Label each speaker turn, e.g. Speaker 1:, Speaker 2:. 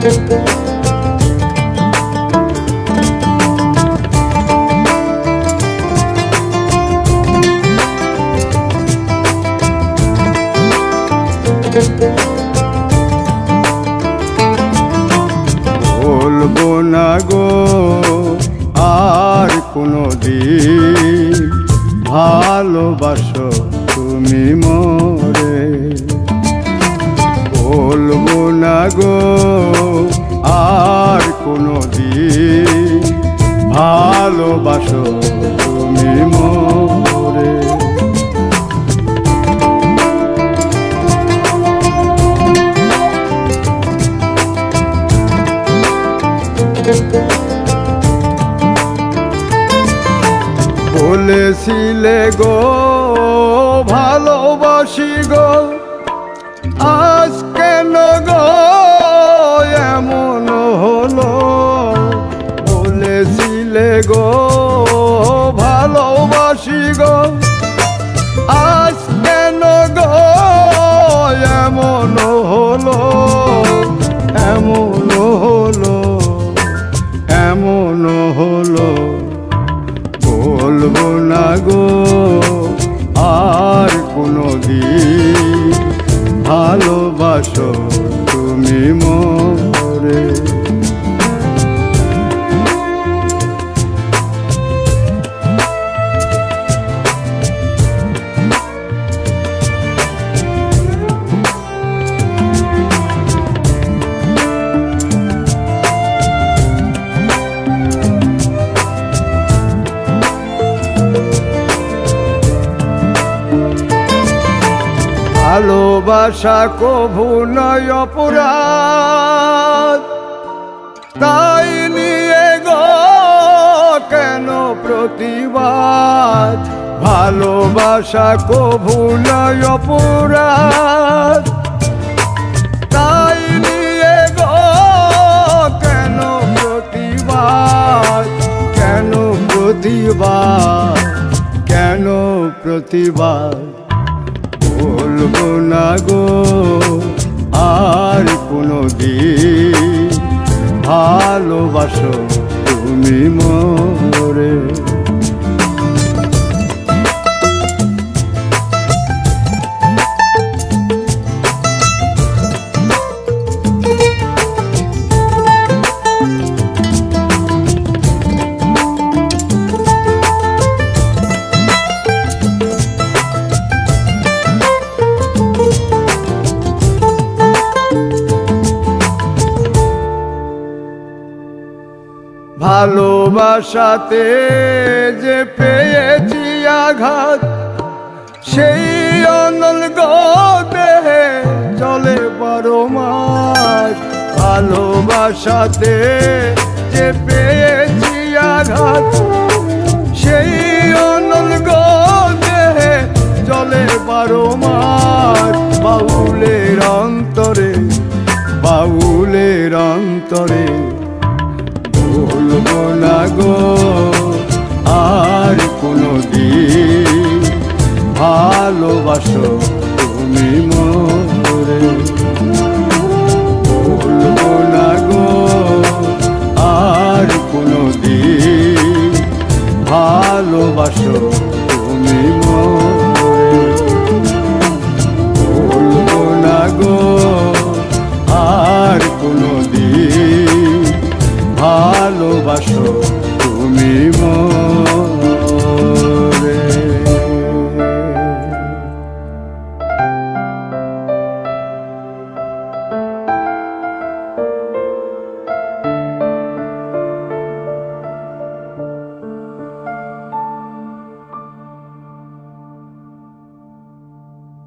Speaker 1: বলবো না গো আর কোনো দিন ভালোবাসো তুমি মোরে। বলবো না গো আর কোনো দিন ভালোবাসো তুমি মোরে। বলেছিলে গো ভালোবাসি গো, আজ কেন গো এমন হলো? বলেছিলে গো ভালোবাসি গো, আজ কেন গো এমন হলো? এমন হলো, এমন হলো। বলবো না গো আর কোনো দিন ভালোবাসো তুমি মোরে। ভালোবাসা কভু নয় অপরাধ, তাই নিয়ে গো কেন প্রতিবাদ? ভালোবাসা কভু নয় অপরাধ, তাই নিয়ে গো কেন প্রতিবাদ? কেন প্রতিবাদ? কেন প্রতিবাদ? বলবো না গো আর কোনো দিন ভালোবাসো তুমি মোরে। ভালোবাসাতে যে পেয়েছি আঘাত, সেই অনল গো দেহে চলে 12 মাস। ভালোবাসাতে যে পেয়েছি আঘাত, সেই অনল গো দেহে চলে 12 মাস। বাউলের অন্তরে, বাউলের অন্তরে বলবো না গো আর কোনো দিন ভালোবাসো তুমি মোরে। বলবো না গো আর কোনো দিন ভালোবাসো তুমি মোরে।